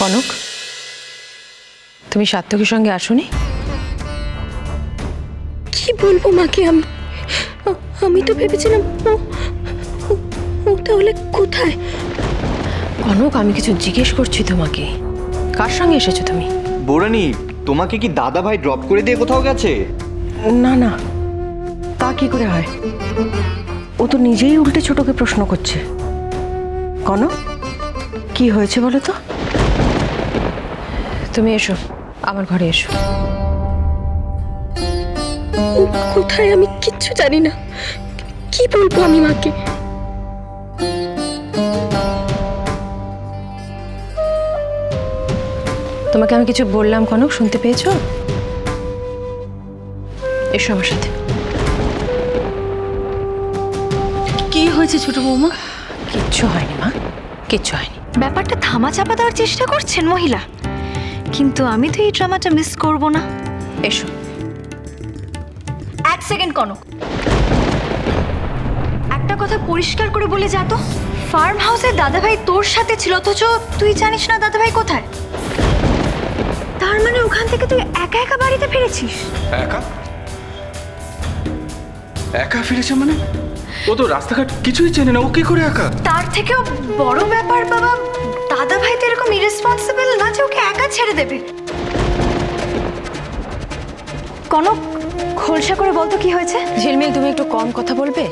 কনক, তুমি সাত্তকীর সঙ্গে আসোনি? কি বলবো মাকে? আমি তো ভেবেছিলাম ও তাহলে কোথায়। কনক, আমি কিছু জিজ্ঞেস করছি তোমাকে। কার সঙ্গে এসেছো তুমি? বৌরানী, তোমাকে কি দাদা ভাই ড্রপ করে দিয়ে কোথাও গেছে? না না, তা কি করে হয়? ও তো নিজেই উল্টে ছোটকে প্রশ্ন করছে। কনক, কি হয়েছে বলো তো? তুমি এসো, আমার ঘরে এসো। কোথায় আমি কিচ্ছু জানি না, কি বলবো আমি মাকে? তোমাকে আমি কিছু বললাম কনক, শুনতে পেয়েছো? এসো আমার সাথে। কি হয়েছে ছোট বৌমা? কিচ্ছু হয়নি মা, কিচ্ছু হয়নি। ব্যাপারটা থামা চাপা দেওয়ার চেষ্টা করছেন মহিলা, কিন্তু আমি তো এই ড্রামাটা মিস করব না। এসো। এক সেকেন্ড কনক, একটা কথা পরিষ্কার করে বলে যা তো, ফার্ম হাউসে দাদাভাই তোর সাথে ছিল, অথচ তুই জানিস না দাদাভাই কোথায়। তার মানে ওখান থেকে তুই একা একা বাড়িতে ফিরেছিস? একা একা ফিরেছে মানে? ও তো রাস্তাঘাট কিছুই চেনে না, ও কি করে একা? তার থেকেও বড় ব্যাপার বাবা, দাদাভাই তো এরকম ইরেসপন্সিবল না যে ওকে একা ছেড়ে দেবে। কনক, খোলসা করে বলতো কি হয়েছে। ঝিলমিল, তুমি একটু কম কথা বলবে?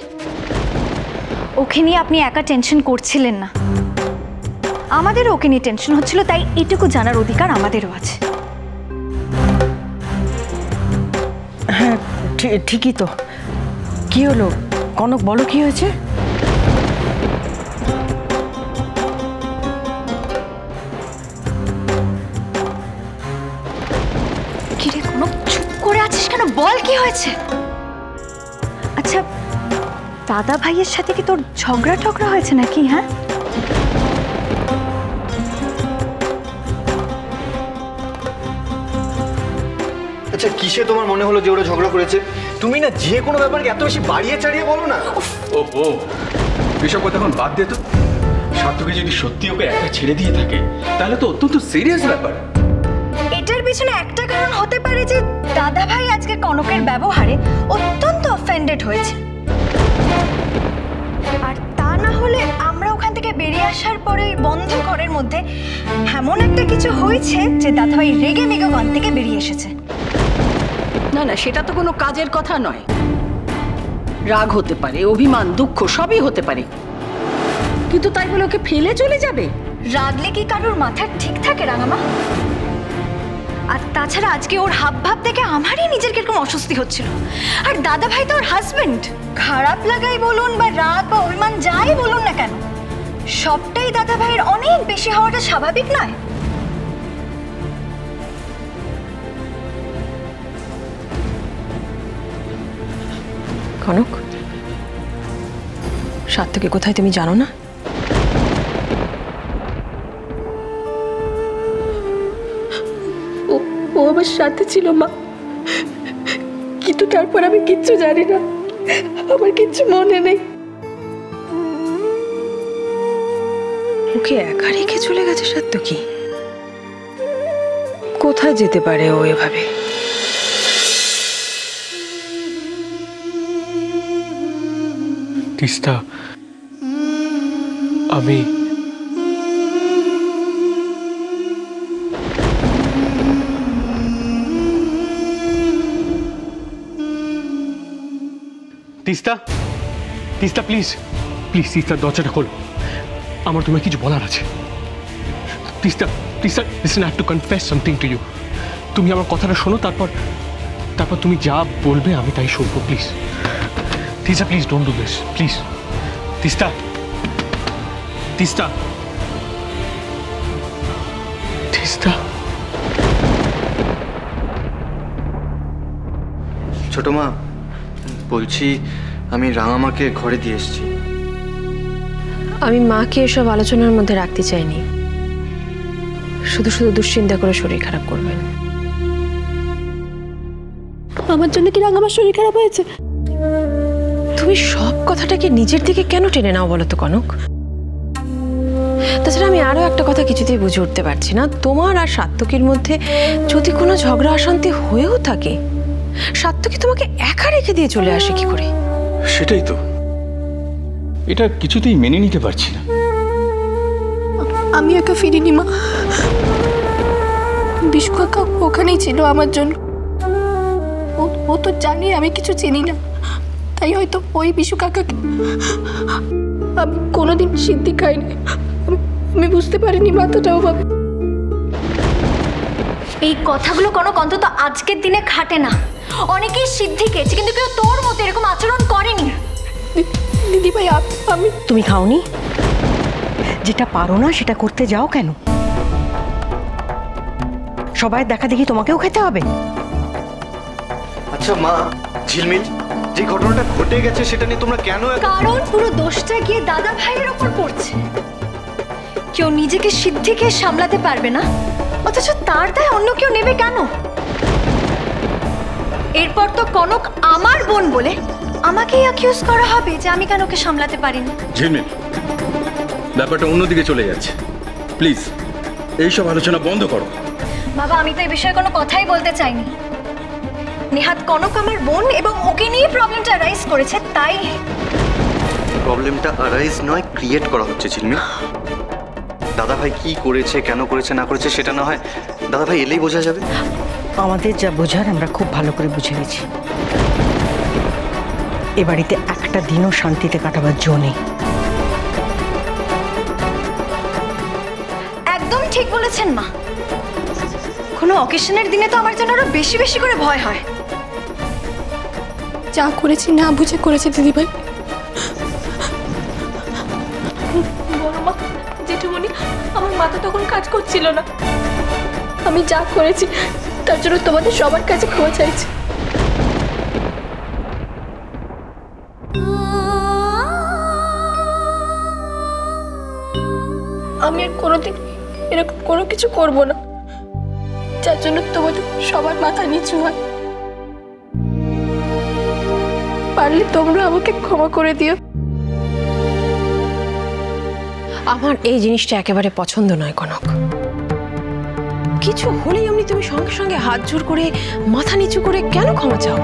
ওকে নিয়ে আপনি একা টেনশন করছিলেন না, আমাদের ওকে নিয়ে টেনশন হচ্ছিল, তাই এটুকু জানার অধিকার আমাদেরও আছে। হ্যাঁ ঠিকই তো। কি হলো কনক, বলো কি হয়েছে? কিরে কনক, চুপ করে আছিস কেন? বল কি হয়েছে। আচ্ছা, দাদা ভাইয়ের সাথে কি তোর ঝগড়া হয়েছে নাকি? হ্যাঁ, আচ্ছা, কিসে তোমার মনে হলো যে ওরা ঝগড়া করেছে? তুমি না যে কোনো ব্যাপারকে এত বেশি বাড়িয়ে চাড়িয়ে বলো না। ও এসব কথা এখন বাদ দে তো। সাত্তকী যদি সত্যি ওকে একা ছেড়ে দিয়ে থাকে তাহলে তো অত্যন্ত সিরিয়াস ব্যাপার। এটার পিছনে একটা কারণ হতে পারে যে দাদা ভাই আজকে কনকের ব্যবহারে অত্যন্ত অফেন্ডেড হয়েছে, আর তা না হলে আমরা ওখান থেকে বেরিয়ে আসার পরে বন্ধ ঘরের মধ্যে এমন একটা কিছু হয়েছে যে দাদা ভাই রেগে মেগে ওখান থেকে বেরিয়ে এসেছে। না না, সেটা তো কোনো কাজের কথা নয়। রাগ হতে পারে, অভিমান, দুঃখ সবই হতে পারে, কিন্তু তাই বলে ওকে ফেলে চলে যাবে? রাগলে কি কারোর মাথা ঠিক থাকে রাঙামা? আর তাছাড়া আজকে ওর হাব ভাব দেখে আমারই নিজের কিরকম অস্বস্তি হচ্ছিল। আর দাদা ভাই তো ওর হাজবেন্ড, খারাপ লাগাই বলুন বা রাগ বা অভিমান যাই বলুন না কেন, সবটাই দাদা ভাইয়ের অনেক বেশি হওয়াটা স্বাভাবিক নয়? কনক, সাত্তকী কোথায় তুমি জানো না? ও আমার সাথে ছিল মা, কিন্তু তারপর আমি কিচ্ছু জানি না, আমার কিচ্ছু মনে নেই। ওকে একা রেখে চলে গেছে সাত্তকী? কোথায় যেতে পারে ও এভাবে? তিস্তা, আমি তিস্তা, তিস্তা প্লিজ প্লিজ, তিস্তা দরজাটা খোলো, আমার তোমায় কিছু বলার আছে। Teesta, Teesta listen, I have to confess something to you. তুমি আমার কথাটা শোনো, তারপর তুমি যা বলবে আমি তাই শুনবো, please. Teesta please, don't do this, please. Teesta, Teesta, Teesta. ছোট মা, বলছি আমি রাঙামাকে ঘরে দিয়ে এসেছি। আমি মাকে এসব আলোচনার মধ্যে রাখতে চাইনি, শুধু শুধু দুশ্চিন্তা করে শরীর খারাপ করবেন। আমার জন্য কি রাঙামার শরীর খারাপ হয়েছে? তুমি সব কথাটাকে নিজের দিকে কেন টেনে নাও বলো তো কনক? তাছাড়া আমি আরও একটা কথা কিছুতেই বুঝে উঠতে পারছি না, তোমার আর সাত্তকীর মধ্যে যদি কোনো ঝগড়া অশান্তি হয়েও থাকে, সাত্তকী তোমাকে একা রেখে দিয়ে চলে আসে কি করে? সেটাই তো, এটা কিছুতেই মেনে নিতে পারছি না। আমি একা ফিরিনি মা, বিশু কাকা ওখানেই ছিল আমার জন্য। ও তো জানি আমি কিছু চিনি না, তাই হয়তো ওই বিশু কাকাকে আমি কোনোদিন সিদ্ধি খাইনি। আমি বুঝতে পারিনি মাথাটাও ভাবে। এই কথাগুলো কোনো অন্তত আজকের দিনে খাটে না। অনেকেই সিদ্ধি খেয়েছে, কিন্তু কেউ তোর মতো এরকম আচরণ করেনি। দিদি ভাই আমি তুমি খাওনি? যেটা পারো না সেটা করতে যাও কেন? সবাই দেখা দেখি তোমাকেও খেতে হবে? আচ্ছা মা, ঝিলমিল যে ঘটনাটা ঘটে গেছে সেটা নিয়ে তোমরা কেন কারণ পুরো দোষটা গিয়ে দাদা ভাইয়ের ওপর পড়ছে। কেউ নিজেকে সিদ্ধি খেয়ে সামলাতে পারবে না, অথচ তার দায় অন্য কেউ নেবে কেন? এরপর তো কনক আমার বোন বলে আমাকেই অ্যাকিউজ করা হবে যে আমি কেন ওকে সামলাতে পারিনি। ঝিলমিল, ব্যাপারটা অন্যদিকে চলে যাচ্ছে, প্লিজ এইসব আলোচনা বন্ধ করো। বাবা, আমি তো এই বিষয়ে কোনো কথাই বলতে চাইনি। নেহাত কনক আমার বোন এবং ওকে নিয়ে প্রবলেমটা রাইজ করেছে, তাই প্রবলেমটা আরাইজ নয়, ক্রিয়েট করা হচ্ছে ঝিলমিল। দাদা ভাই কি করেছে, কেন করেছে না করেছে সেটা না হয় দাদা ভাই এলেই বোঝা যাবে। আমাদের যা বোঝার আমরা খুব ভালো করে বুঝে গেছি। এ বাড়িতে একটা দিনও শান্তিতে কাটাবার জো নেই। একদম ঠিক বলেছেন মা। কোনো অকেশনের দিনে তো আমার যেন আরো বেশি বেশি করে ভয় হয়। যা করেছি না বুঝে করেছি দিদি ভাই। বড় মা, জেঠুমনি, আমার মাথা তখন কাজ করছিল না। আমি যা করেছি তার জন্য তোমাদের সবার কাছে ক্ষমা চাইছি। আমি আর কোনোদিন এরকম কোনো কিছু করব না যার জন্য তোমাদের সবার মাথা নিচু হয়। পারলে তোমরা আমাকে ক্ষমা করে দিও। আমার এই জিনিসটা একেবারে পছন্দ নয় কনক। কিছু হলেই এমনি তুমি সঙ্গে সঙ্গে হাত জোর করে মাথা নিচু করে কেন ক্ষমা চাও?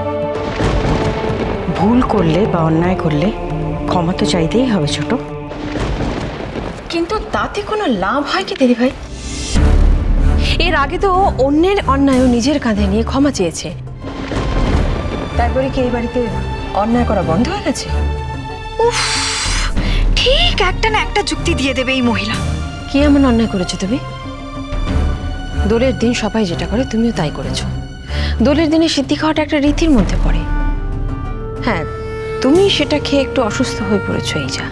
ভুল করলে বা অন্যায় করলে ক্ষমা তো চাইতেই হবে ছোট। কিন্তু তাতে কোনো লাভ হয় কি দিদি ভাই? এর আগে তো অন্যের অন্যায় নিজের কাঁধে নিয়ে ক্ষমা চেয়েছে, তারপরে কি এই বাড়িতে অন্যায় করা বন্ধ হয়ে গেছে? উফ, ঠিক একটা না একটা যুক্তি দিয়ে দেবে এই মহিলা। কি এমন অন্যায় করেছো তুমি? দোলের দিন সবাই যেটা করে তুমিও তাই করেছো। দোলের দিনে সিদ্ধি খাওয়াটা একটা রীতির মধ্যে পড়ে। হ্যাঁ, তুমি সেটা খেয়ে একটু অসুস্থ হয়ে পড়েছো, এই যা।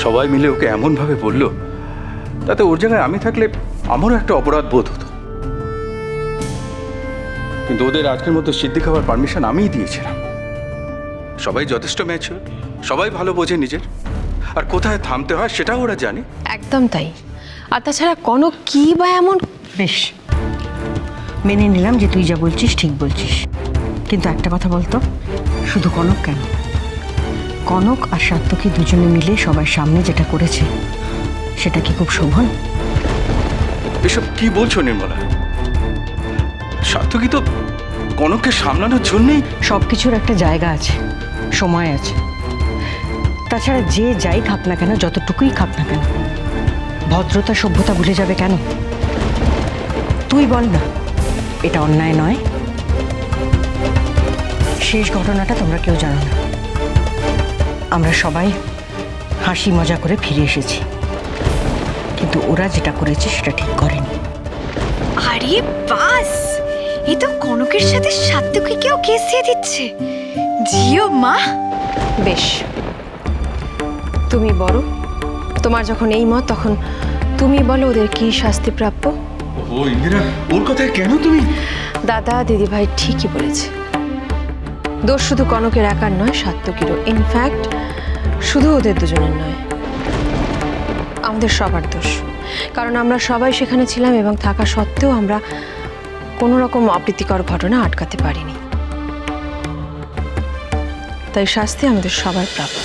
সবাই মিলে ওকে এমন ভাবে বললো, তাতে ওর জায়গায় আমি থাকলে আমারও একটা অপরাধ বোধ হতো। কিন্তু ওদের আজকের মতো সিদ্ধি খাওয়ার পারমিশন আমিই দিয়েছিলাম। সবাই যথেষ্ট ম্যাচিওর, সবাই ভালো বোঝে নিজের, আর কোথায় থামতে হয় সেটাও ওরা জানে। একদম তাই। আর তাছাড়া কনক কি বা এমন? বেশ, মেনে নিলাম যে তুই যা বলছিস ঠিক বলছিস, কিন্তু একটা কথা বলতো, শুধু কনক কেন, কনক আর সাত্তকী দুজনে মিলে সবার সামনে যেটা করেছে সেটা কি খুব শোভন? এসব কি বলছো নির্মলা? সার্থকী তো কনককে সামলানোর জন্যই। সব কিছুর একটা জায়গা আছে, সময় আছে। তাছাড়া যে যাই খাক না কেন, যতটুকুই খাক না কেন, ভদ্রতা সভ্যতা ভুলে যাবে কেন? তুই বল না, এটা অন্যায় নয়? শেষ ঘটনাটা তোমরা কেউ জানো না। আমরা সবাই হাসি মজা করে ফিরে এসেছি, কিন্তু ওরা যেটা করেছে সেটা ঠিক করেনি। আরে বাস, এই তো কনকের সাথে সাত্তকীকেও কেস দিয়ে দিচ্ছে। জিও মা। বেশ, তুমি বলো, তোমার যখন এই মত তখন তুমি বলো ওদের কি শাস্তি প্রাপ্য। ও ইন্দিরা, ওর কথায় কেন তুমি? দাদা দিদিভাই ঠিকই বলেছে, দোষ শুধু কনকের একার নয়, সাত্তকীরও। ইনফ্যাক্ট শুধু ওদের দুজনের নয়, আমাদের সবার দোষ। কারণ আমরা সবাই সেখানে ছিলাম এবং থাকা সত্ত্বেও আমরা কোনো রকম অপ্রীতিকর ঘটনা আটকাতে পারিনি। তাই শাস্তি আমাদের সবার প্রাপ্য।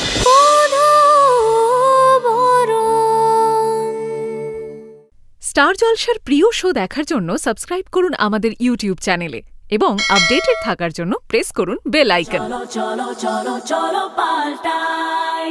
স্টার জলসার প্রিয় শো দেখার জন্য সাবস্ক্রাইব করুন আমাদের ইউটিউব চ্যানেলে এবং আপডেটেড থাকার জন্য প্রেস করুন বেল আইকন। চলো চলো চলো চলো পাল্টাই।